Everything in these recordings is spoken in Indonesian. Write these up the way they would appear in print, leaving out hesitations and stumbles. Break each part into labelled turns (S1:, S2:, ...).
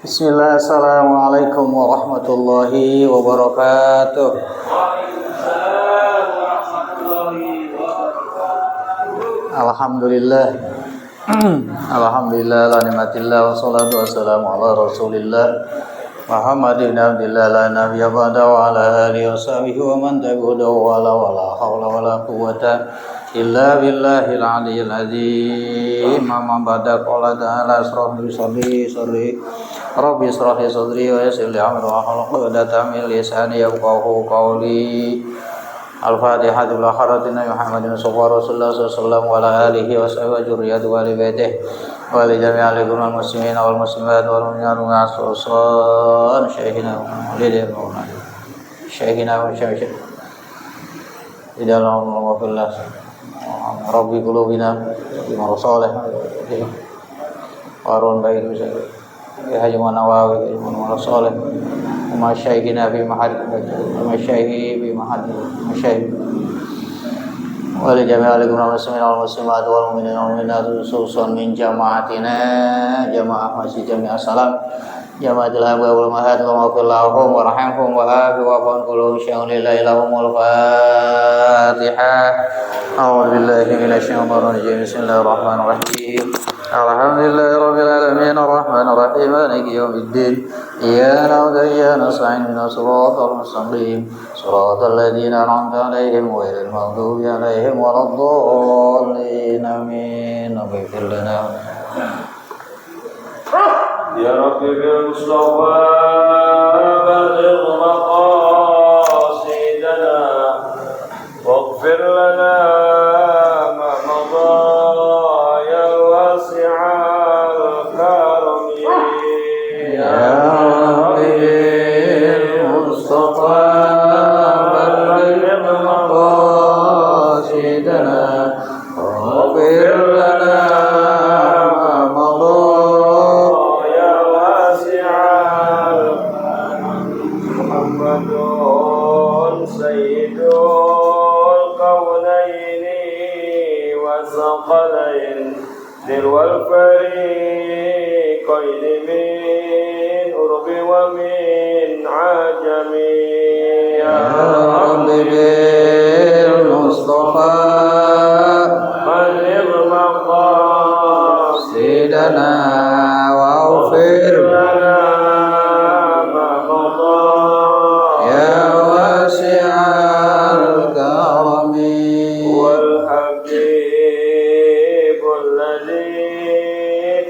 S1: Bismillah, assalamualaikum warahmatullahi wabarakatuh. Alhamdulillah. Alhamdulillah la ni'matillah wassalatu wassalamu ala rasulillah Muhammad ibn Abdillah la nabiyya ba'da wa ala alihi wa sahbihi wa man tabi'ahu wa la hawla wa la quwwata illa billahil aliyyil azim. Amma ba'da, qala ta'ala rabbi israh li sadri wa yassir li amri wa hlul 'uqdatam min lisani yafqahu qawli. Al-Fatihah ila haratina Muhammadin sallallahu alaihi wasallam wa ala alihi wa sahbihi wa dzurriyyati wa ali baitihi wa li jami'il muslimin wal muslimat wal mu'minat wa asusan syekhina walidina wa syekhina wa syekh idalam wa fillah rabbi qulubina bima rasulih warun baik bisa ya hajman nawawi wa rasulih wa syekhina fi mahad wa syekhi bi mahad syekh wa li jami'il muslimin wal muslimat wal mu'minina wal mu'minat khususan min jama'atina jamaah masjid Jami'ah Salam jama'atul abwa wal mahad wa mafillahum wa rahimhum wa afi wa qan qulum syaulillahi lahumul fatihah. A'udzu billahi minasyaitonir rajim. Bismillahirrahmanirrahim. Alhamdulillahi rabbil alamin arrahmanir rahim maliki yaumiddin iyyaka na'budu wa iyyaka nasta'in ihdinas siratal mustaqim siratal ladzina an'amta 'alaihim ghairil maghdubi 'alaihim waladdallin amin. Ighfir lana ya rabbi bil mustafa baligh maqasidana waghfir lana ma madha ya wasi'al karami ya rabbi bil mustafa baligh maqasidana waghfir lana والفريقين من أرب ومن عجم يا رب بالمصطفى بلغ مقاصدنا واغفر لنا ما مضى يا واسع الكرم والحبيب الذي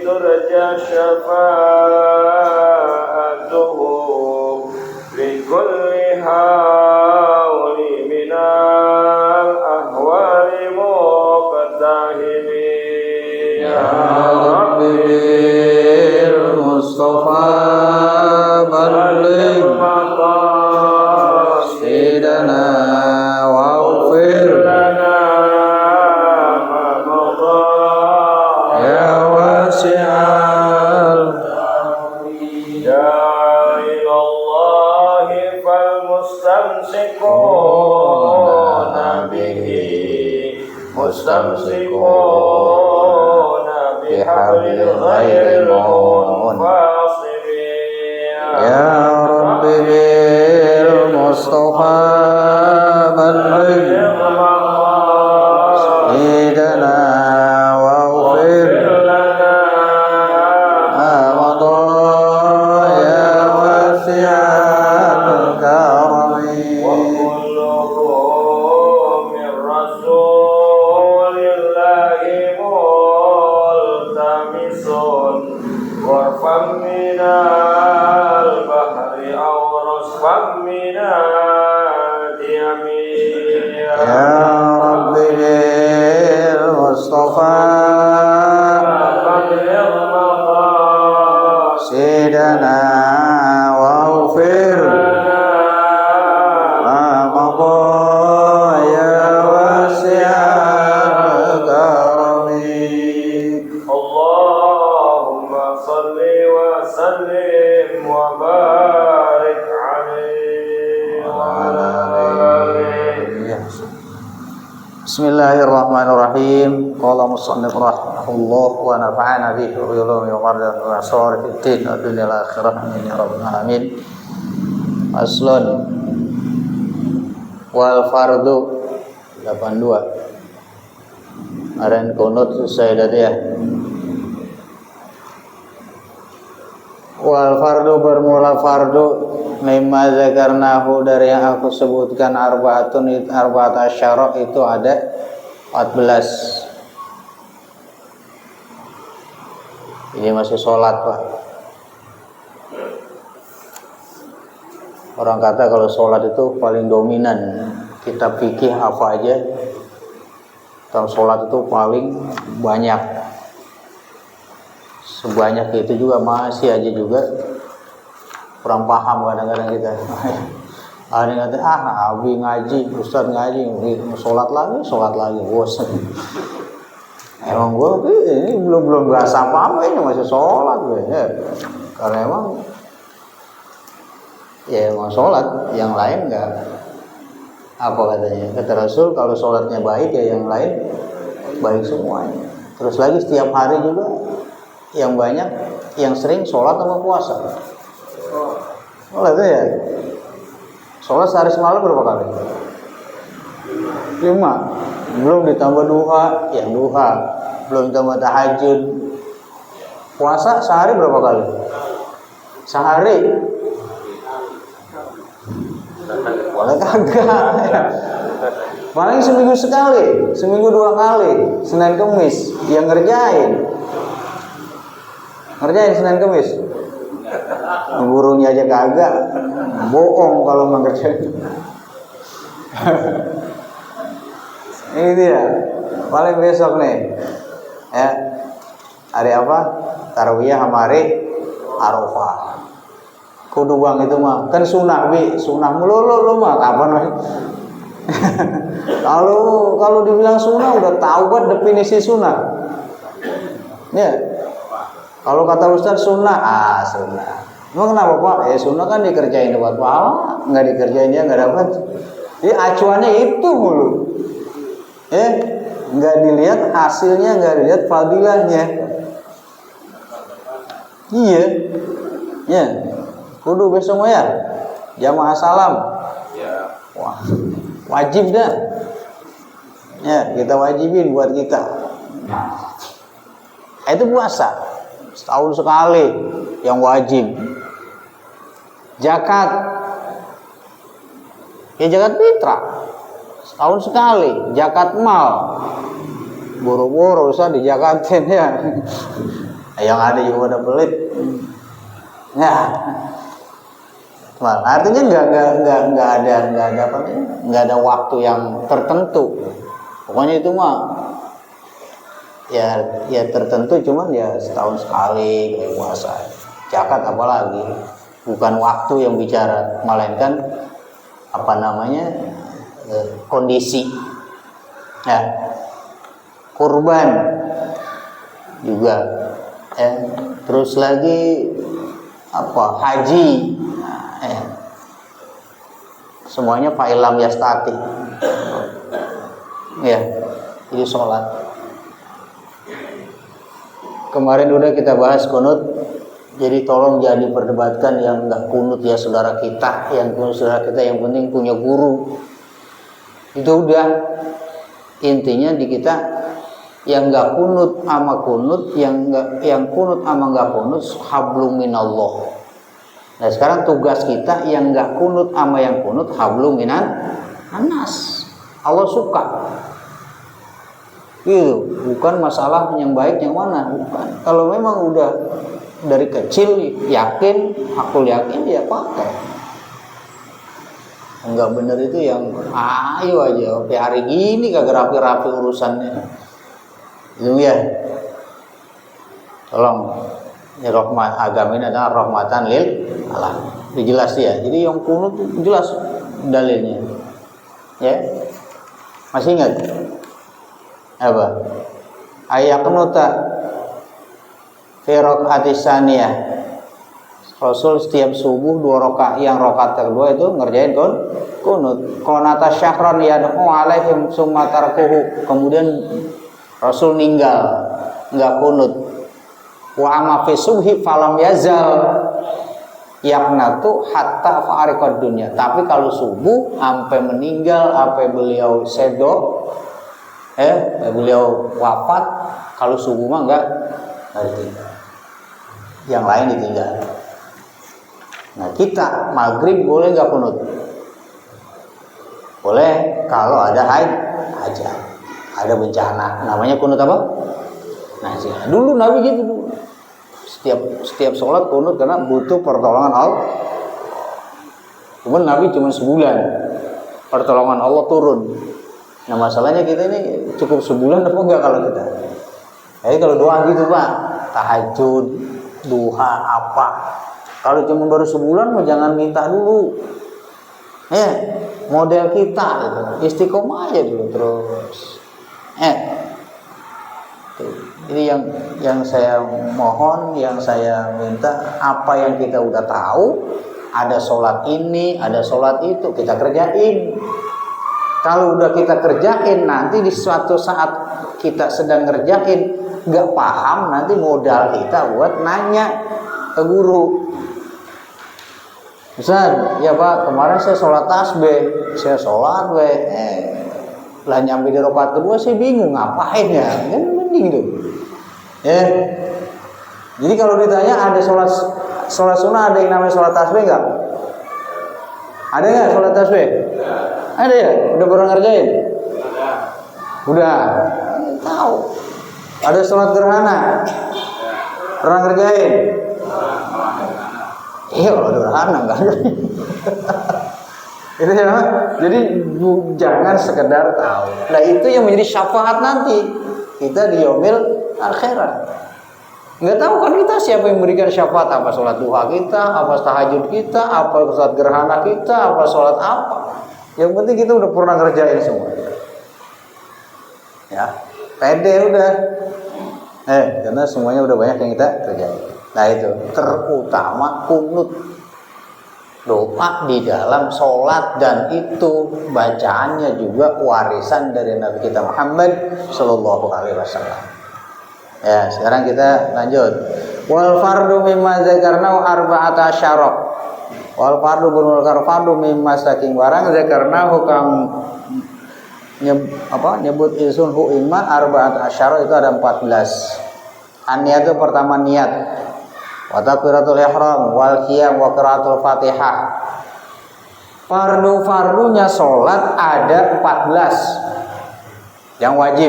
S1: ترجى شفاعته لكل حول من الأهوال مقتحم يا رب بالمصطفى بلغ مقاصدنا واغفر لنا ما مضى يا واسع إلى الله فالمستمسكون به مستمسكون بحبل غير المنفصل يا رب بالمصطفى بلغ مقاصدنا واغفر لنا ما مضى يا واسع الكرم وكلهم من رسول الله ملتمس غرفا من البحر أو رصفا من اليمين يا Bismillahirrahmanirrahim. Qala musannif rahimahullah wa nafa'ana bihi wa ulumi wa qardan wa asrar fiddin wa dunyal akhirah amin ya rabbal alamin. Aslun wal fardu 82. Kemarin kunut selesai tadi ya. Wal fardu bermula fardu mimma zakarnahu dari yang aku sebutkan arba'at asyara itu ada 14. Ini masih sholat Pak. Orang kata kalau sholat itu paling dominan. Kitab fikih apa aja, kalau sholat itu paling banyak. Sebanyak itu juga masih aja juga kurang paham kadang-kadang kita. Ada yang kata, abi ngaji, ustaz ngaji, sholat lagi, bosan. Emang gue ini belum berasa apa-apa ini masih sholat gue ya. Karena emang sholat, yang lain enggak. Apa katanya? Kata Rasul kalau sholatnya baik ya yang lain baik semuanya. Terus lagi setiap hari juga yang banyak, yang sering sholat sama puasa. Sholat itu ya. Sholat sehari semalam berapa kali? 5. Belum ditambah duha, ya duha. Belum ditambah tahajud. Puasa sehari berapa kali? Sehari. Boleh kagak. Paling seminggu sekali, seminggu 2 kali, Senin Kemis yang ngerjain Senin Kemis. Gurunya aja kagak, bohong kalau mengerjain. Ini dia, paling besok nih, ya hari apa? Tarawiyah sama hari Arafah. Kudu bang itu mah, kan sunnah melulu mah kapan nih? Kalau dibilang sunnah udah tahu kan definisi sunnah. Ya. Kalau kata Ustaz sunnah, sunnah. Emang kenapa Pak? Sunnah kan dikerjain dapat pahala, nggak dikerjain dia nggak dapat. Jadi acuannya itu mulu. Nggak dilihat hasilnya, nggak dilihat fadilahnya. Iya. Ya. Kudu besok ya. Jamaah salam. Ya. Wah, wajib dah. Ya, kita wajibin buat kita. Itu puasa. Setahun sekali yang wajib. Zakat. Ya zakat fitrah. Setahun sekali. Zakat mal. Boro-boro usah dijakatin ya. Yang ada juga udah pelit. Ya. Artinya nggak ada waktu yang tertentu. Pokoknya itu mah ya tertentu, cuman ya setahun sekali kayak puasa. Zakat apalagi bukan waktu yang bicara, melainkan kondisi. Ya. Kurban juga. Terus lagi haji. Semuanya fa'ilam yastati. Ya, jadi sholat. Kemarin udah kita bahas kunut, jadi tolong jangan diperdebatkan yang nggak kunut ya saudara kita, yang kunut saudara kita, yang penting punya guru. Itu udah intinya di kita yang nggak kunut ama kunut, yang kunut ama nggak kunut, hablum minallah. Nah sekarang tugas kita yang nggak kunut ama yang kunut, hablum minan anas. Allah suka. Gitu, bukan masalah yang baik yang mana, bukan. Kalau memang udah dari kecil yakin, aku yakin ya pakai. Enggak bener itu yang ayo aja, sampai hari gini kagak rapi-rapi urusannya. Itu ya. Tolong, ini rahmat agama ini adalah rahmatan lil alam. Dijelas ya. Jadi yang kunut jelas dalilnya. Ya. Masih ingat? Apa? Ayat nuta fi rakaat tsaniyah. Rasul setiap subuh 2 rakaat, yang rakaat kedua itu ngerjain kunut. Qanata syahran yad'u alaihim summa tarkuhu. Kemudian Rasul ninggal, enggak kunut. Wa amma fi subhi falam yazal yaqnatu hatta fa'ariqad dunya. Tapi kalau subuh sampai meninggal, sampai beliau sedo, beliau wafat, kalau subuh mah enggak ditinggal. Yang lain ditinggal. Nah, kita maghrib boleh nggak kunut? Boleh kalau ada hajat, ada bencana. Namanya kunut apa? Nah, dulu Nabi gitu dulu. Setiap sholat kunut karena butuh pertolongan Allah. Cuman Nabi cuma sebulan pertolongan Allah turun. Nah, masalahnya kita ini cukup sebulan apa enggak kalau kita? Jadi kalau doa gitu Pak, tahajud, duha apa? Kalau cuma baru sebulan mau jangan minta dulu. Model kita gitu. Istiqomah aja dulu terus. Jadi yang saya mohon, yang saya minta, apa yang kita udah tahu, ada sholat ini, ada sholat itu, kita kerjain. Kalau udah kita kerjain, nanti di suatu saat kita sedang ngerjain, nggak paham, nanti modal kita buat nanya ke guru. Ustaz, ya Pak, kemarin saya sholat tasbih, saya sholat lah nyampe di rakaat kedua saya bingung ngapain ya, kan mending tuh. Jadi kalau ditanya ada sholat sunnah, ada yang namanya sholat tasbih nggak? Ada nggak sholat tasbih? Ada ya? Udah pernah ngerjain? Udah. Tahu. Ada sholat gerhana? Pernah ngerjain? Iya, kalau gerhana enggak ada. Itu ya. Jadi jangan sekedar tahu. Nah, itu yang menjadi syafaat nanti kita di yaumil akhirat. Enggak tahu kan kita siapa yang memberikan syafaat, apa sholat duha kita, apa tahajud kita, apa sholat gerhana kita, apa sholat apa. Yang penting kita udah pernah ngerjain semua. Ya, pede udah. Karena semuanya udah banyak yang kita kerjain. Nah itu terutama kunut, doa di dalam sholat, dan itu bacaannya juga warisan dari Nabi kita Muhammad Sallallahu Alaihi Wasallam. Ya, sekarang kita lanjut. Wal fardu mimma zakarna arba'ata asyara. Wal fardu bunul fardu mimma saking barang zakarna hukam nyebut isun hu imma arba'ata asyara, itu ada 14. Niat itu pertama niat. Wa takbiratul ihram wal qiyam wa qiraatul Fatihah. Fardu-fardunya sholat ada 14 yang wajib.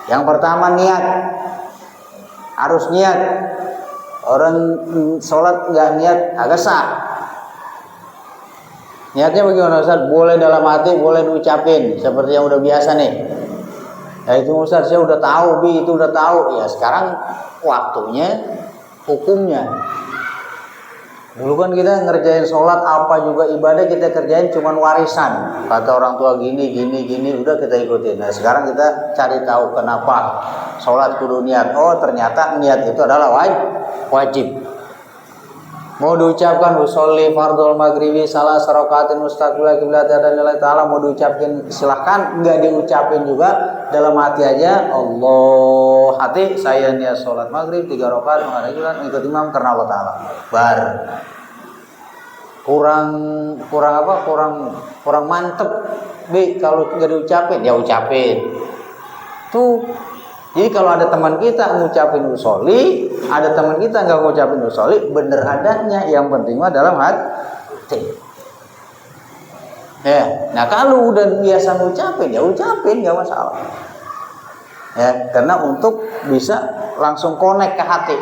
S1: Yang pertama niat, harus niat. Orang sholat nggak niat agak sah. Niatnya bagaimana Ustaz? Boleh dalam hati, boleh diucapin seperti yang udah biasa nih. Ya itu Ustaz, saya udah tahu, itu udah tahu. Ya sekarang waktunya, hukumnya. Dulu kan kita ngerjain sholat apa juga ibadah kita kerjain cuman warisan. Kata orang tua gini, udah kita ikutin. Nah sekarang kita cari tahu kenapa sholat kudu niat. Oh ternyata niat itu adalah wajib. Mau diucapkan usolli fardhul maghribi salah sarakatin mustaqbilah qiblat dan nilai ta'ala, mau diucapin silahkan, enggak diucapin juga dalam hati aja. Allah, hati saya niat sholat maghrib 3 rakaat menghadap kiblat mengikuti imam karena Allah Ta'ala. Bar. Kurang mantep. Kalau enggak diucapin ya ucapin. Tuh. Jadi kalau ada teman kita ngucapin usolli, ada teman kita nggak ngucapin usolli, bener adanya. Yang penting mah dalam hati. Nah kalau udah biasa ngucapin, ya ucapin nggak masalah. Karena untuk bisa langsung connect ke hati.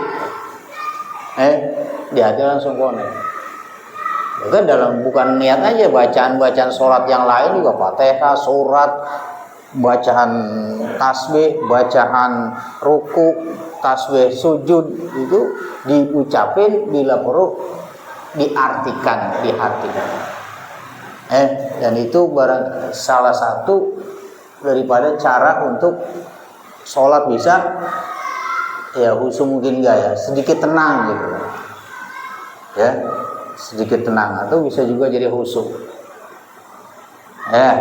S1: Di hati langsung connect. Bukan bukan niat aja, bacaan sholat yang lain juga Fatihah, surat, bacaan tasbih, bacaan ruku, tasbih sujud itu diucapin bila perlu diartikan di hati. Dan itu salah satu daripada cara untuk sholat bisa ya khusyuk mungkin enggak ya, sedikit tenang gitu. ya, sedikit tenang, atau bisa juga jadi khusyuk. Ya,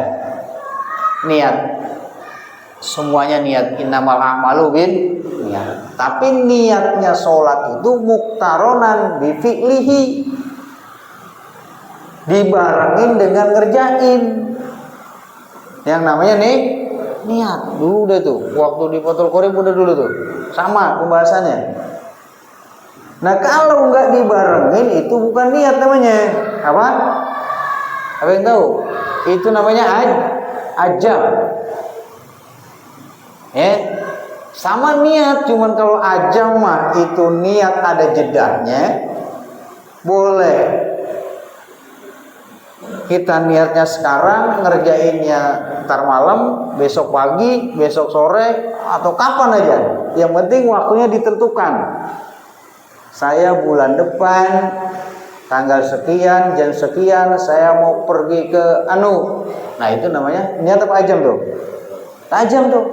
S1: niat, semuanya niat, innamal a'malu bin niat. Tapi niatnya sholat itu muktaronan bi fi'lihi, dibarengin dengan ngerjain. Yang namanya nih niat. Dulu udah tuh, waktu di Fathul Qorib udah dulu tuh, sama pembahasannya. Nah kalau nggak dibarengin itu bukan niat namanya. Apa? Apa yang tahu? Itu namanya ajam. Ya, sama niat, cuman kalau ajam mah itu niat ada jedahnya, boleh. Kita niatnya sekarang, ngerjainnya ntar malam, besok pagi, besok sore, atau kapan aja. Yang penting waktunya ditentukan. Saya bulan depan tanggal sekian, jam sekian, saya mau pergi ke Nah itu namanya niat apa ajam tuh? Ajam tuh.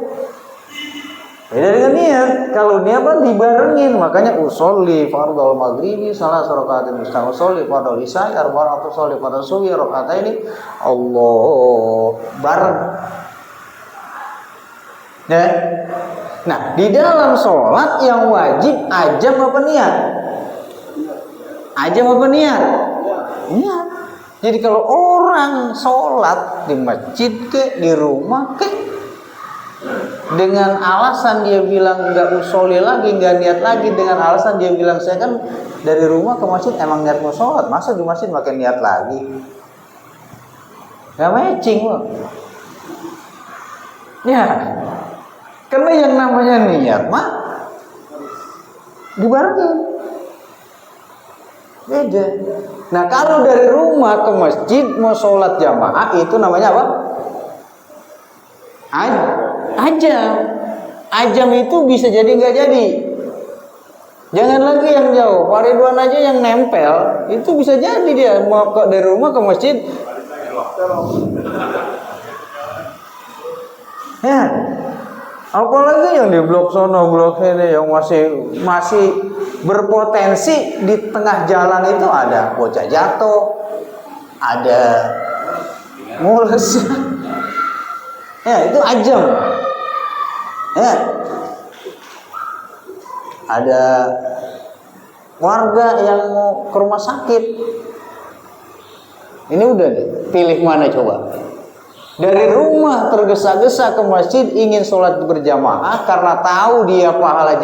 S1: Beda dengan niat. Kalau niat kan dibarengin, makanya usolli fardhol maghribi salah rakaat mustahil, usolli fardhol isya arba'ah, usolli fardhol subhi rakaataini, Allah bareng. Ya. Nah, di dalam sholat yang wajib ajam apa niat? Ajam apa niat? Niat. Jadi kalau orang sholat di masjid ke, di rumah ke, dengan alasan dia bilang nggak usolli lagi, nggak niat lagi, dengan alasan dia bilang saya kan dari rumah ke masjid emang niat mau sholat, masa di masjid makin niat lagi? Nggak matching loh. Ya, karena yang namanya niat mah dibarengin. Beda. Nah kalau dari rumah ke masjid mau sholat jamaah itu namanya apa? Ajam. Ajam itu bisa jadi nggak jadi. Jangan lagi yang jauh, Pak Ridwan aja yang nempel itu bisa jadi dia mau dari rumah ke masjid. Ya, apalagi yang di blok sono, blok sini yang masih berpotensi di tengah jalan itu ada bocah jatuh, ada mules. Ya itu ajam. Ya, ada warga yang mau ke rumah sakit. Ini udah deh, pilih mana coba? Dari rumah tergesa-gesa ke masjid ingin sholat berjamaah karena tahu dia pahala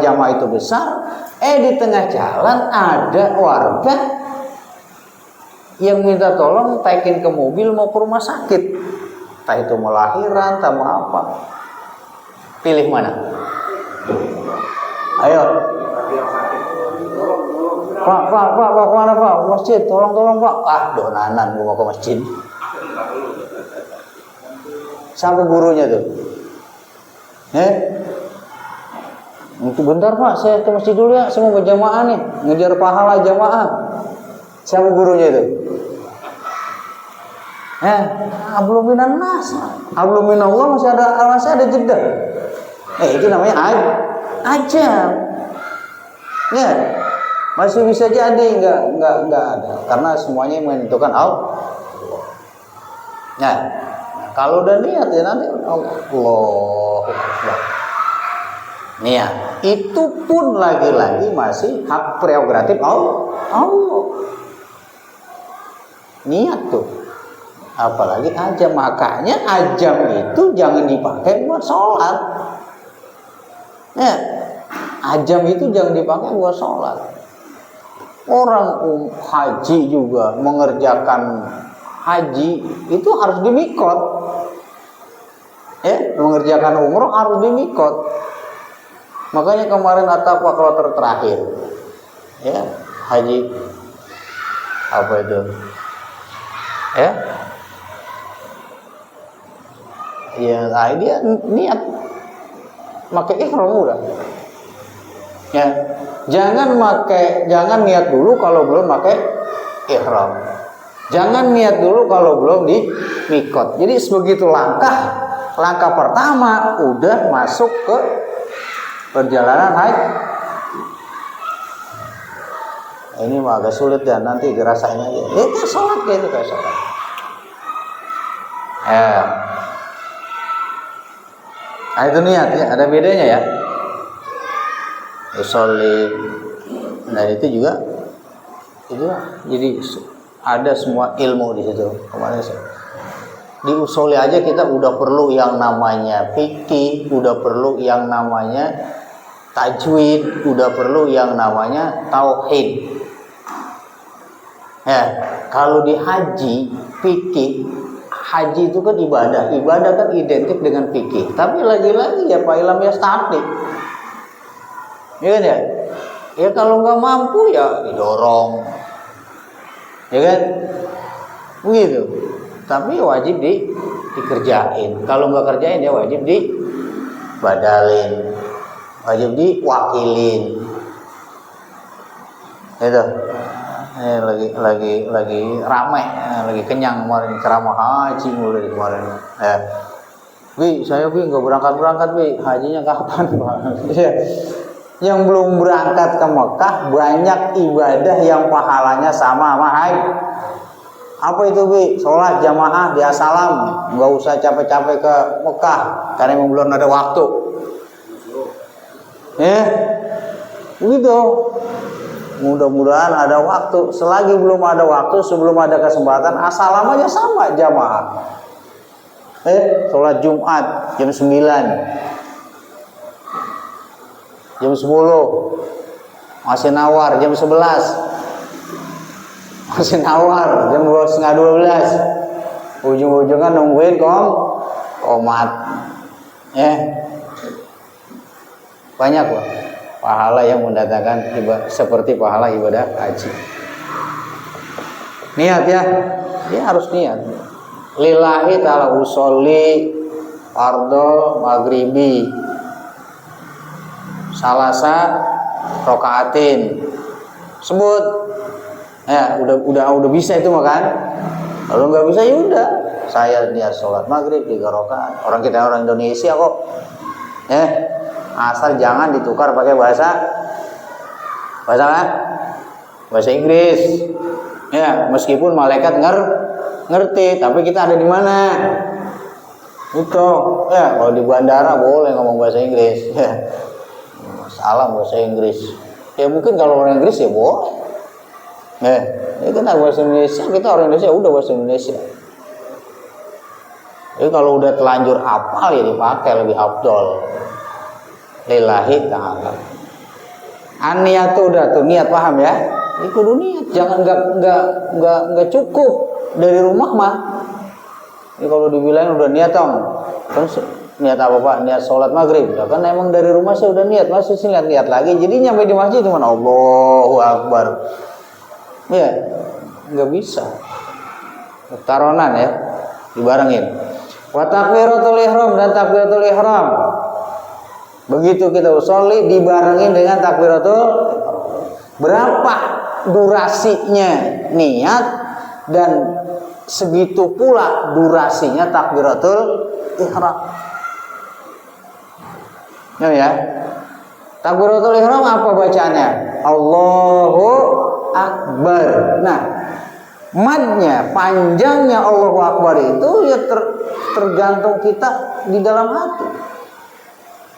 S1: jamaah itu besar. Di tengah jalan ada warga yang minta tolong taikin ke mobil mau ke rumah sakit. Entah itu mau lahiran, entah mau apa. Pilih mana? Ayo. Pak, mana Pak? Masjid, tolong Pak. Donanan gua mau ke masjid. Sampai gurunya tuh. Untuk bentar Pak, saya ke masjid dulu ya, saya mau berjamaah nih, ngejar pahala jamaah. Siapa gurunya itu? Belum minan nas, belum minan Allah masih ada jeda. Itu namanya ajam. Ya, masih bisa jadi nggak ada, karena semuanya menentukan Allah. Nah, kalau udah niat ya nanti Allah. Niat itu pun lagi-lagi masih hak prerogatif Allah. Niat tuh. Apalagi ajam, makanya ajam itu jangan dipakai buat sholat. Ya, ajam itu jangan dipakai buat sholat. Orang haji juga mengerjakan haji itu harus di mikot. Ya, mengerjakan umroh harus di mikot. Makanya kemarin At-Taqwa kloter terakhir, ya haji apa itu? Dia niat pakai ihram udah. Ya, jangan niat dulu kalau belum pakai ihram. Jangan niat dulu kalau belum di mikot. Jadi sebegitu langkah pertama udah masuk ke perjalanan haji. Ini mah agak sulit dan nanti dirasain aja. Itu sholat gitu kayak sholat. Nah itu niat ya, ada bedanya ya. Usolli. Nah itu juga jadi ada semua ilmu di situ. Kemarin di usolli aja kita udah perlu yang namanya fikih, udah perlu yang namanya tajwid, udah perlu yang namanya tauhid. Ya, kalau di haji, fikih, haji itu kan ibadah kan identik dengan fikih. Tapi lagi-lagi ya Pak Ilham ya statik. Iya kan ya? Ya kalau nggak mampu ya didorong. Ya kan? Begitu. Tapi wajib dikerjain. Kalau nggak kerjain ya wajib dibadalin, wajib diwakilin. Itu. Lagi ramai, lagi kenyang kemarin ceramah haji mulai kemarin. Ya. Saya nggak berangkat hajinya kapan Pak? Ya. Yang belum berangkat ke Mekah banyak ibadah yang pahalanya sama haji. Apa itu sholat jamaah di Asalam, nggak usah capek-capek ke Mekah karena memang belum ada waktu. Begitu. Mudah-mudahan ada waktu. Selagi belum ada waktu, sebelum ada kesempatan, Asalam aja sama jamaah. Sholat Jumat jam 9, jam 10, masih nawar jam 11. Masih nawar jam 11:30. Ujung-ujungnya nungguin komat. Banyak Pak pahala yang mendatangkan seperti pahala ibadah haji. Niat ya. Dia harus niat. Lillahi ta'ala usolli fardhu maghribi salasa rokaatin. Sebut. Ya, udah bisa itu mah kan. Kalau nggak bisa ya udah. Saya niat sholat maghrib 3 rakaat. Orang kita orang Indonesia kok. Asal jangan ditukar pakai bahasa Inggris. Ya, meskipun malaikat ngerti, tapi kita ada di mana? Itu. Ya, kalau di bandara boleh ngomong bahasa Inggris. Ya. Salam bahasa Inggris. Ya mungkin kalau orang Inggris ya boleh. Itu kan bahasa Indonesia, kita orang Indonesia udah bahasa Indonesia. Jadi kalau udah telanjur hafal ya dipakai lebih afdol. Lillahi ta'ala. Niat tuh udah tuh niat, paham ya? Itu niat, jangan nggak cukup dari rumah mah. Ini kalau dibilang udah niat kan niat apa Pak? Niat sholat maghrib. Kan emang dari rumah saya udah niat, masih sih niat lagi. Jadi nyampe di masjid cuma Allahu Akbar. Ya, nggak bisa. Taronan ya, dibarengin. Wa takbiratul ihram dan takbiratul ihram. Begitu kita usolli dibarengin dengan takbiratul. Berapa durasinya niat dan segitu pula durasinya takbiratul ihram. Ya. Takbiratul ihram apa bacaannya? Allahu Akbar. Nah, madnya, panjangnya Allahu Akbar itu ya tergantung kita di dalam hati.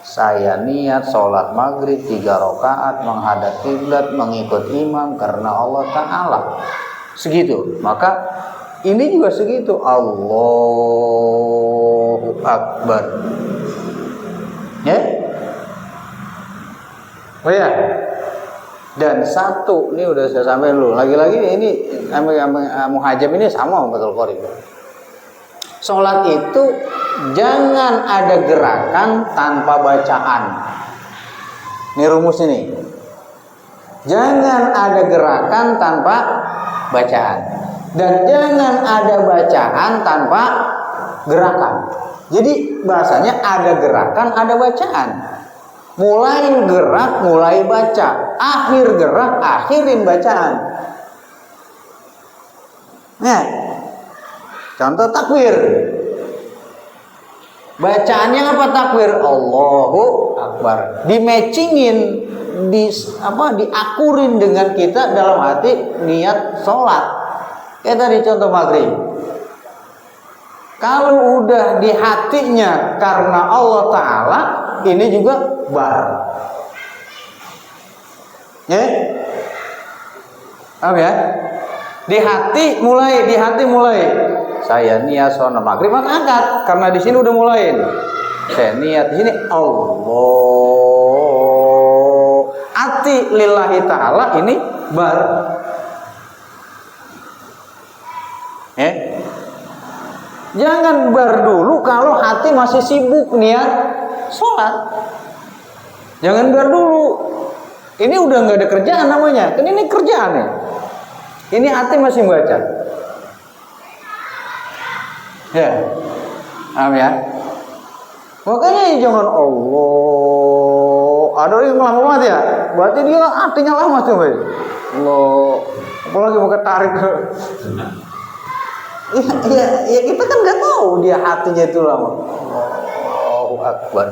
S1: Saya niat sholat maghrib 3 rakaat menghadap kiblat mengikut imam karena Allah Ta'ala. Segitu. Maka ini juga segitu. Allahu Akbar. Ya. Oh ya. Dan satu, ini udah saya sampaikan dulu. Lagi-lagi ini muhajab ini sama Fathul Qorib. Sholat itu jangan ada gerakan tanpa bacaan. Ini rumus ini. Jangan ada gerakan tanpa bacaan. Dan jangan ada bacaan tanpa gerakan. Jadi bahasanya ada gerakan, ada bacaan. Mulai gerak, mulai baca. Akhir gerak, akhirin bacaan. Nah, contoh takbir. Bacaannya apa takbir? Allahu Akbar. Di-matchingin, diakurin dengan kita dalam hati niat sholat. Kayak tadi contoh maghrib. Kalau udah di hatinya karena Allah Ta'ala, ini juga bar. Ya? Paham ya? Di hati mulai. Saya niat sholat maghrib, maka angkat. Karena di sini udah mulai. Saya niat di sini Allah. Ati lillahi ta'ala ini bar. Jangan bar dulu kalau hati masih sibuk niat sholat. Jangan bar dulu. Ini udah nggak ada kerjaan namanya. Kan ini kerjaan nih. Ini hati masih baca. Ya, paham ya? Makanya jangan Allah. Ada orang yang lama banget ya. Berarti dia artinya lama tuh, Bay. Allah. Apalagi mau ketarik. Ya kita kan nggak tahu dia hatinya itu lama. Allahu Akbar.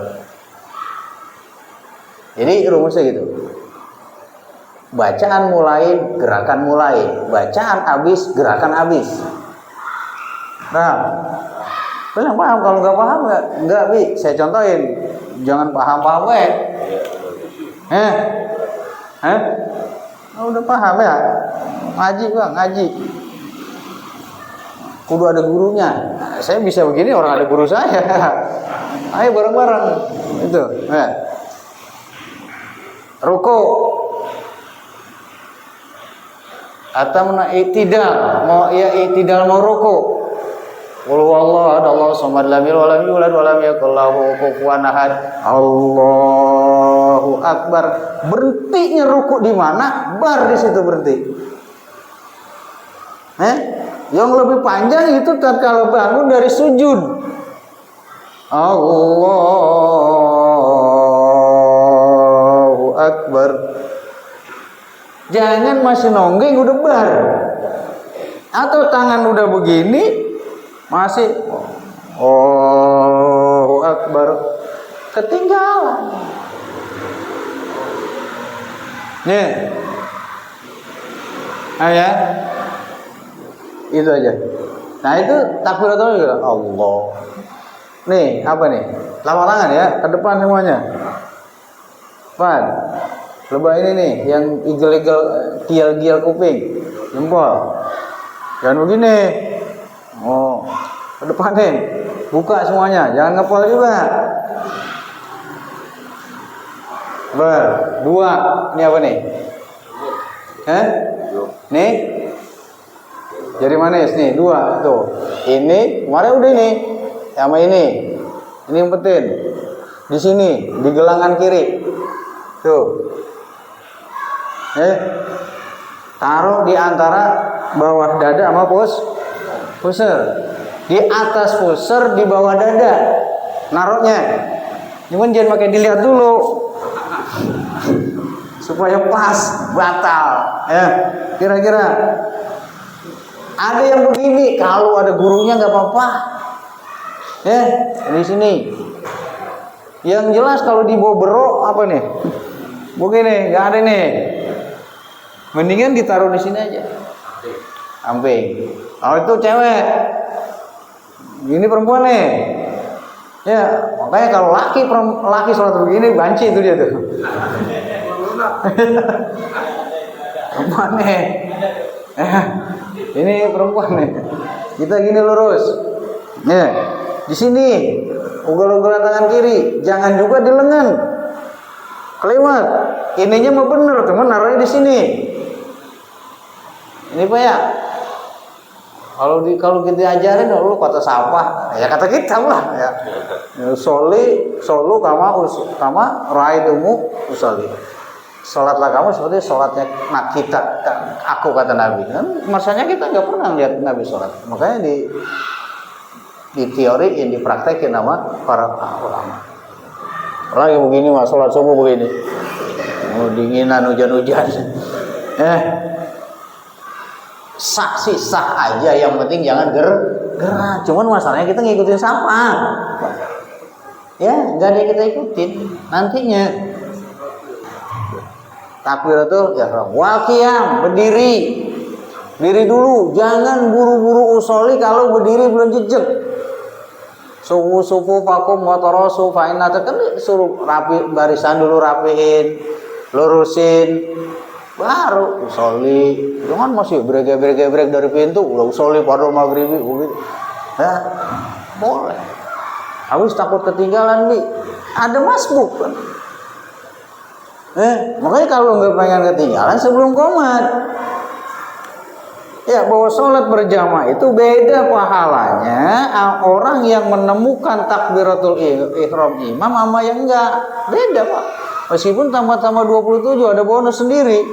S1: Jadi rumusnya gitu. Bacaan mulai, gerakan mulai. Bacaan habis, gerakan habis. Nah, kalian paham? Kalau nggak paham nggak Bi. Saya contohin. Jangan paham-paham udah paham ya? Ngaji bang, ngaji. Kudu ada gurunya. Saya bisa begini, orang ada guru saya. Ayo bareng-bareng. Itu. Ruku. Atau i'tidal mau ruku. Qul huwallahu ahad, Allahu samad, lam yalid walam yulad walam yakul lahu kufuwan ahad. Allahu Akbar. Berhentinya ruku di mana? Bar di situ berhenti. Yang lebih panjang itu tatkala bangun dari sujud. Allahu Akbar. Jangan masih nonggeng udah bar. Atau tangan udah begini masih Allahu Akbar, ketinggalan. Nih. Ya. Itu aja. Nah, itu takbiratul juga Allah. Nih, apa nih? Lama tangan ya, ke depan semuanya. Depan. Coba ini nih, yang igel-igel gial-gial kuping. Jempol. Jangan begini. Oh, ke depan nih. Buka semuanya, jangan ngepol juga. Dua. Ini apa nih? Nih. Jari manis nih, dua tuh. Ini kemarin udah ini, sama ini. Ini yang penting. Di sini, di gelangan kiri. Tuh. Taruh di antara bawah dada sama pusar. Di atas pusar, di bawah dada. Naruhnya. Cuman jangan pakai dilihat dulu. Supaya pas, batal. Ya, kira-kira. Ada yang begini, kalau ada gurunya nggak apa-apa. Di sini. Yang jelas kalau di bawah berok apa nih? Begini, nggak ada nih. Mendingan ditaruh di sini aja. Amping. Oh itu cewek. Ini perempuan nih. Ya, makanya kalau laki sholat begini banci itu dia tuh. Perempuan nih. Ini perempuan nih. Kita gini lurus. Di sini ugal-ugalan tangan kiri, jangan juga di lengan. Kelewat. Ininya mau bener, teman naruhnya di sini. Ini Pak ya. Kalau kita ajarin lu kata sampah, ya kata kita lah ya. Solu kama raidumu usolli. Salatlah kamu seperti salatnya kita, aku kata Nabi. Kan masanya kita nggak pernah lihat Nabi salat. Makanya di teori yang dipraktekin sama para ulama. Lagi begini mas, salat subuh begini. Mau dinginan hujan-hujan. Saksi sah aja, yang penting jangan gerak. Cuman masalahnya kita ngikutin siapa? Ya, nggak ada yang kita ikutin nantinya. takbiratul ihram. Wal qiyam, berdiri. Diri dulu, jangan buru-buru usolli kalau berdiri belum jejak. Sufu fakum motorosu fa'inata, kan suruh rapi, barisan dulu rapiin, lurusin, baru usolli. Jangan masih brek dari pintu, udah usolli pada maghribi, gitu. Ya, boleh. Habis takut ketinggalan nih, ada masbuk kan. Makanya kalau nggak pengen ketinggalan sebelum qomat. Ya, bahwa sholat berjamaah itu beda pahalanya orang yang menemukan takbiratul ihram imam sama yang enggak. Beda, Pak. Meskipun tambah-tambah 27 ada bonus sendiri.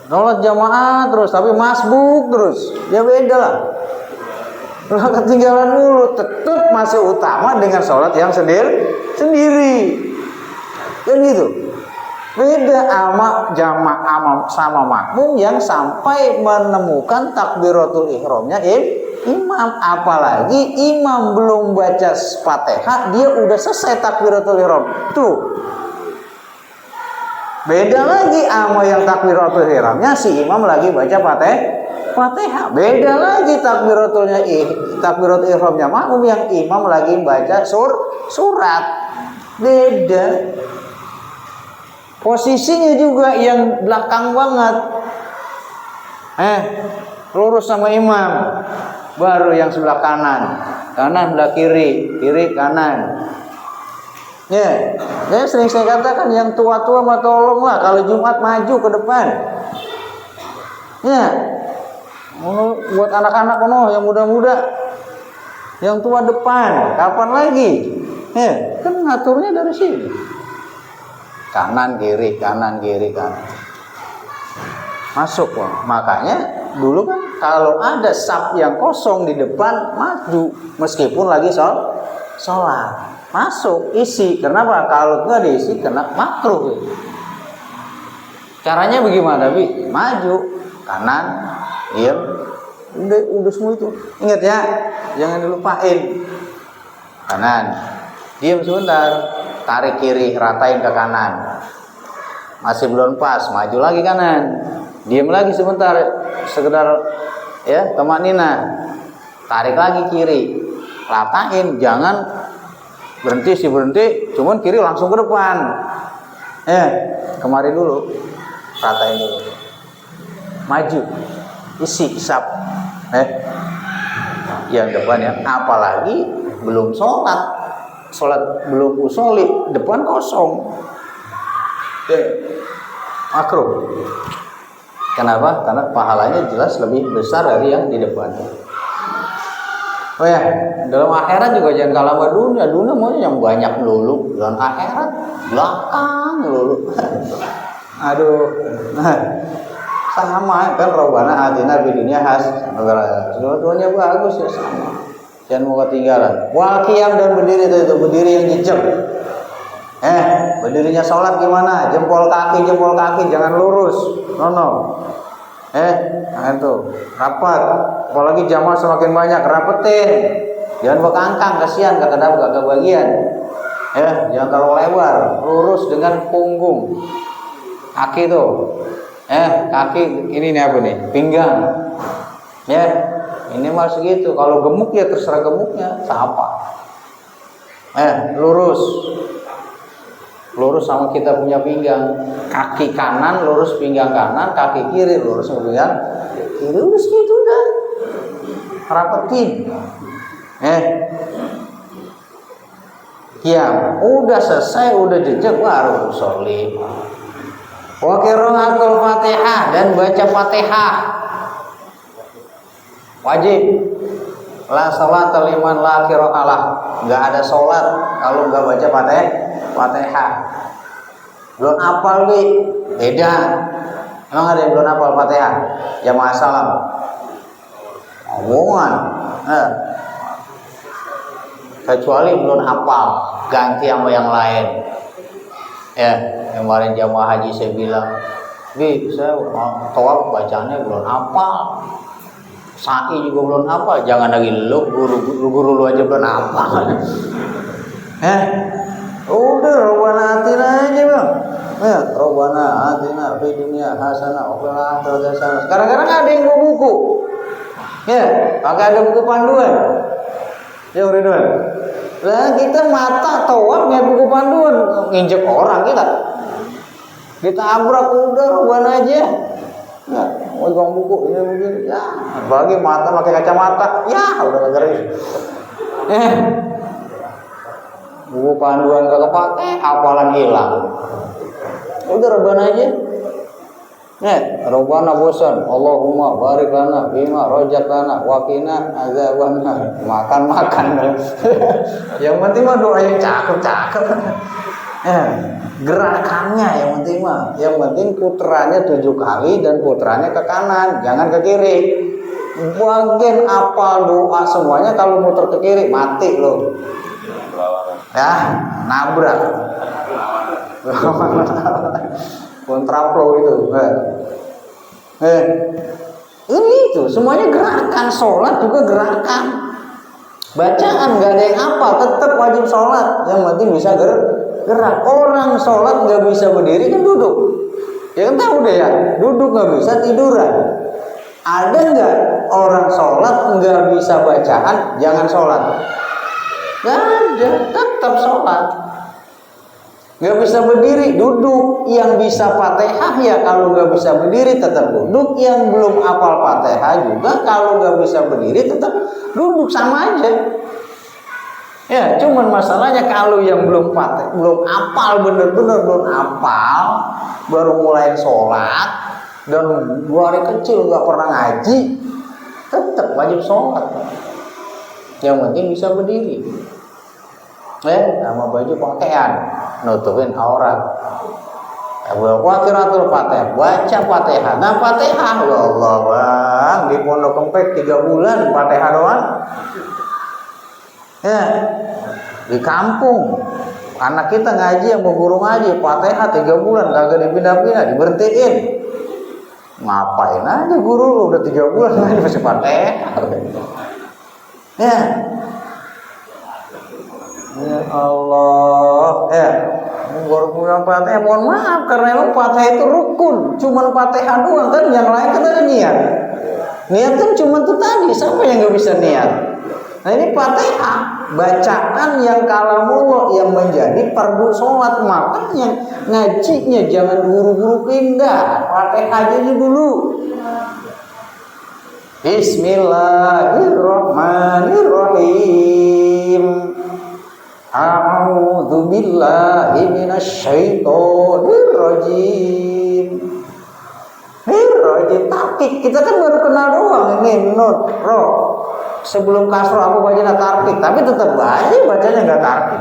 S1: Sholat jamaah terus tapi masbuk terus. Ya beda lah. Kalau ketinggalan dulu tetap masih utama dengan sholat yang sendiri. Kan gitu. Beda sama jamaah sama makmum yang sampai menemukan takbiratul ihramnya imam. Apalagi imam belum baca Fatihah, dia udah selesai takbiratul ihram. Tuh. Beda lagi sama yang takbiratul ihramnya si imam lagi baca Fatihah. Beda lagi takbiratul ihramnya makmum yang imam lagi baca surat. Beda. Posisinya juga yang belakang banget. Lurus sama imam. Baru yang sebelah kanan. Kanan belah kiri, kiri kanan. Ya, saya sering saya katakan yang tua-tua mah tolonglah kalau Jumat maju ke depan. Ya. Buat anak-anak yang muda-muda. Yang tua depan, kapan lagi? Ya, kan ngaturnya dari sini. Kanan kiri masuk. Makanya dulu kan kalau ada saf yang kosong di depan maju meskipun lagi sholat masuk isi. Kenapa? Kalau nggak diisi kena makruh. Caranya bagaimana, Bi? Maju kanan, diam, udah semua itu. Ingat ya, jangan dilupain. Kanan, diam sebentar. Tarik kiri, ratain ke kanan. Masih belum pas, maju lagi kanan. Diam lagi sebentar, sekedar ya tamanina. Tarik lagi kiri, ratain. Jangan berhenti, cuman kiri langsung ke depan. Kemari dulu, ratain dulu. Maju, isi sap. Yang depan ya, apalagi belum sholat belum usolli, depan kosong. Makruh. Kenapa? Karena pahalanya jelas lebih besar dari yang di depan. Oh ya, dalam akhirat juga jangan kalah sama dunia. Dunia maunya yang banyak melulu, dalam akhirat belakang melulu. Aduh. Sama kan Rabbana atina fid dunya hasanah. Dua-duanya bagus ya sama. Jangan mau ketinggalan. Wal qiyam, dan berdiri itu berdiri yang jejak. Berdirinya sholat gimana? Jempol kaki jangan lurus. No. Itu rapat. Apalagi jamaah semakin banyak, rapetin. Jangan bekangkang, kasihan kagak bagian. Jangan terlalu lebar, lurus dengan punggung. Kaki tuh. Kaki ini apa nih? Pinggang. Ini mah segitu. Kalau gemuk ya terserah gemuknya. Siapa? Lurus sama kita punya pinggang. Kaki kanan lurus pinggang kanan, kaki kiri lurus pinggang kiri. Udah segitu udah. Rapetin. Udah selesai, udah jejak baru usolli. Wa qiraatul Fatihah, dan baca Fatihah. Wajib. La salat liman la qira'alah. Enggak ada salat kalau enggak baca Fatihah. Belum hafal nih, beda. Emang ada yang belum hafal Fatihah? Jamaah salam. Omongan. Kecuali belum hafal, ganti sama yang lain. Kemarin jamaah haji saya bilang, Bi, saya tawaf bacanya belum hafal. Sa'i juga belum hafal, jangan lagi lu guru lu aja belum hafal. Udah Rabbana atina aja bang. Ya, Rabbana atina fid dunya hasanah wa fil akhirati hasanah. Sekarang ada yang bawa buku. Ya, pakai ada buku panduan. Ya Ridwan. Lah kita mata tawar nggak buku panduan, nginjek orang kita. Kita abrak udah Rabbana aja. Ya, megang buku ini begini. Ya, bagi mata pakai kacamata. Ya, udah ngeri. Buku panduan gak kepake, hafalan hilang. Udah Rabbana aja. Rabbana bosan. Allahumma barik lana bima razaqtana wa qina azabannar. Makan. Yang penting mah doa yang cakep. Gerakannya yang penting mah. Yang penting puteranya 7 kali dan puteranya ke kanan, jangan ke kiri. Bagian apal doa semuanya kalau muter ke kiri mati loh. Ya, nabrak. Kontraplo itu. Ini itu semuanya gerakan, sholat juga gerakan. Bacaan nggak ada yang apa, tetap wajib sholat. Yang penting bisa gerak. Orang sholat nggak bisa berdiri kan duduk. Ya kan tahu deh ya, duduk nggak bisa tiduran. Ada nggak orang sholat nggak bisa bacaan, jangan sholat? Nggak ada, tetap sholat. Nggak bisa berdiri, duduk. Yang bisa Fatihah ya kalau nggak bisa berdiri tetap duduk. Yang belum hafal Fatihah juga kalau nggak bisa berdiri tetap duduk, sama aja. Ya, cuman masalahnya kalau yang belum hafal, bener-bener belum hafal, baru mulai sholat dan 2 hari kecil nggak pernah ngaji, tetap wajib sholat. Yang penting bisa berdiri. Sama baju pakaian nutupin aurat. Qiraatul Fatihah, baca Fatihah. Nah, Fatihah ya Allah, Bang, di Pondok Kempek 3 bulan Fatihah doang. Ya. Di kampung anak kita ngaji, yang mau guru ngaji Fatihah 3 bulan kagak dipindah-pindah, diberhentiin. Ngapain aja guru lu udah 3 bulan ngaji masih Fatihah. Ya. Ya Allah, baru pulang Fatihah, mohon maaf karena emang Fatihah itu rukun, cuman Fatihah doang kan, yang lain kan ada niat. Niat kan cuma itu tadi, siapa yang nggak bisa niat? Nah ini Fatihah, bacaan yang kalamullah yang menjadi fardu sholat, maka yang ngajinya jangan buru-buru pindah, Fatihah aja dulu. Bismillahirrahmanirrahim. A'udzu billahi minasyaitonir rajim. Tarkik kita kan baru kenal doang ini nun, ro. Sebelum kasro aku baca tarkik, tapi tetap aja bacanya enggak tarkik.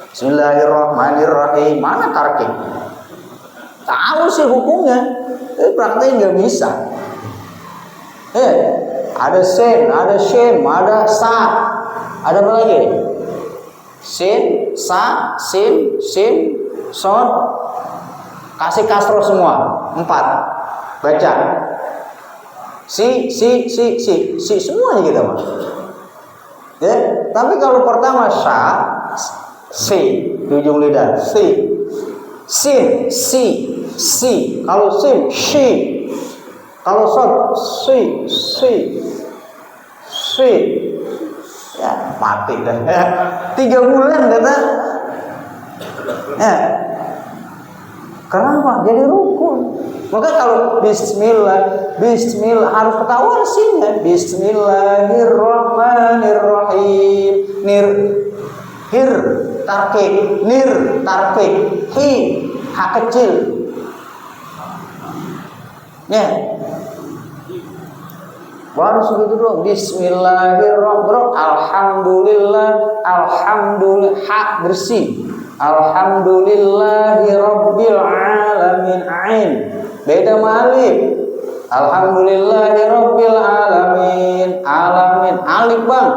S1: Bismillahirrahmanirrahim. Mana tarkik? Tahu sih hukumnya, tapi prakteknya enggak bisa. Ada sen, ada shem, ada sa. Ada apa lagi? Sin, sa, sin, sod, kasih kasroh semua 4. Baca si semuanya kita mah. Ya, tapi kalau pertama sa, si di ujung lidah, si, sin, si, kalau sin, shi, kalau sod, si. Ya mati dah. 3 bulan kata. Kenapa? Jadi rukun. Maka kalau bismillah harus ketahuan sihnya. Bismillahirrahmanirrahim. Hir tarkik, nir tarkik, hi ha kecil. Baru segitu dong. Bismillahirrahmanirrahim. Alhamdulillah hak bersih. Alhamdulillahi rabbil alamin. Ain beda malib. Alhamdulillahi rabbil alamin. Alif bang.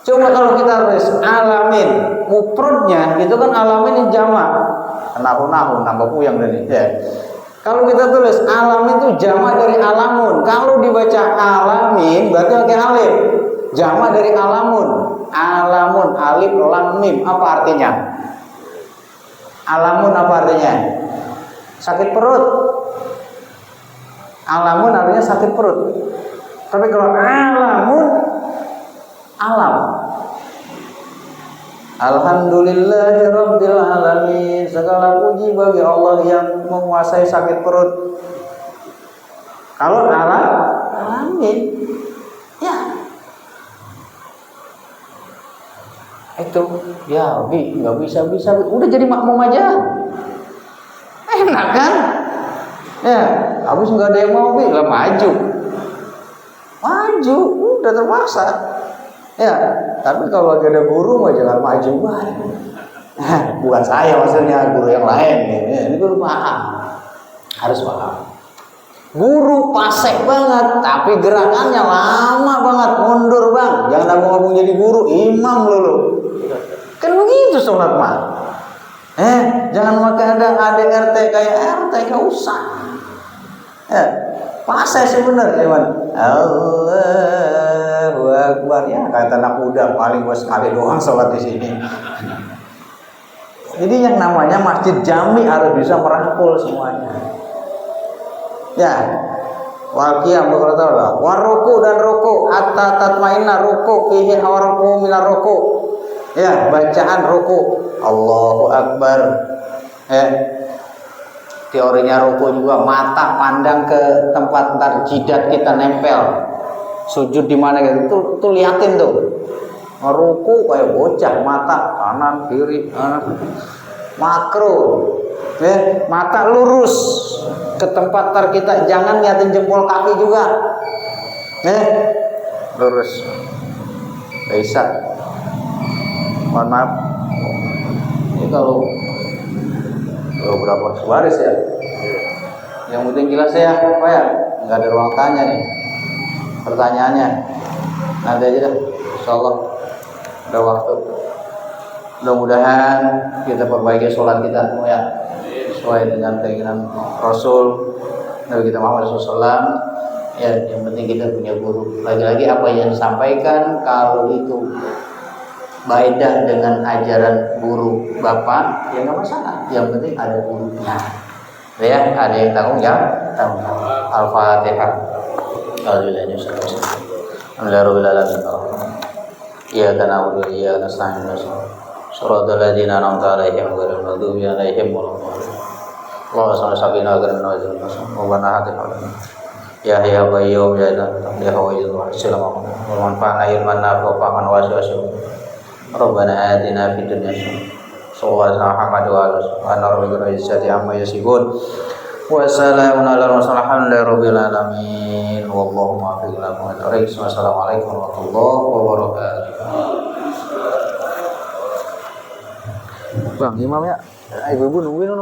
S1: Coba kalau kita tulis alamin, mufradnya itu kan alamin yang jamak. Nahu nambah puyang dari. Kalau kita tulis alam itu jamak dari alamun. Kalau dibaca alamin berarti pakai alif. Jamak dari alamun. Alamun, alif, lam, mim. Apa artinya? Alamun apa artinya? Sakit perut. Alamun artinya sakit perut. Tapi kalau alamun, alam. Alhamdulillahirabbil alamin. Segala puji bagi Allah yang menguasai sakit perut. Kalau alamin, ya itu ya Bi nggak bisa udah jadi makmum aja, enak kan? Ya habis nggak ada yang mau Bi lah maju udah terpaksa. Ya, tapi kalau lagi ada guru mah jangan maju banget. Bukan saya maksudnya, guru yang lain. Ini guru paham, harus paham. Guru pasek banget, tapi gerakannya lama banget, mundur bang. Jangan nabung-nabung jadi guru, imam lu. Kan begitu sholat mah. Jangan makan ada ADRT kayak RT, gak usah. Pasek sebenarnya cuman Allahu Akbar ya kata anak muda paling gue sekali doang sholat di sini. Jadi yang namanya masjid jami harus bisa merangkul semuanya. Ya, Waqiyam berkata waruku dan ruku atta tatmainna ruku fihi awarku minar ruku. Ya, bacaan ruku Allahu Akbar. Teorinya ruku juga mata pandang ke tempat ntar jidat kita nempel. Sujud di mana gitu tuh liatin tuh. Ruku kayak bocah, mata kanan kiri kanan. Makro. Mata lurus ke tempat ntar kita, jangan liatin jempol kaki juga. Lurus. Bisa. Mohon maaf. Ini kalau berapa baris ya? Yang penting jelas ya, apa ya? Nggak ada ruang tanya nih. Pertanyaannya nanti aja dah. Insyaallah ada waktu. Mudah-mudahan kita perbaiki sholat kita ya, sesuai dengan keinginan Rasul Nabi kita Muhammad SAW. Ya, yang penting kita punya guru. Lagi-lagi apa yang disampaikan kalau itu baidah dengan ajaran guru bapak ya nggak masalah, yang penting ada gurunya ya, ada yang tanggung jawab. Al-Fatihah. Alhamdulillahirobbilalamin. Iyyaka na'budu wa iyyaka nasta'in. Shiratal ladzina an'amta 'alaihim ghairil maghdubi 'alaihim waladdallin. Allahumma shalli ala sayyidina Muhammad. Ya ya qayyum ya ya hayyul qayyum. Wa manfa'na ilman nafi'an wa wasi'an. Rabbana atina fid dunya hasanah wa qina Wassalamun ala rabbil alamin. Wallahu muwaffiq ila aqwamit thoriq. Wassalamualaikum warahmatullahi wabarakatuh. Bang, imam ya. Ibu-ibu nungguin.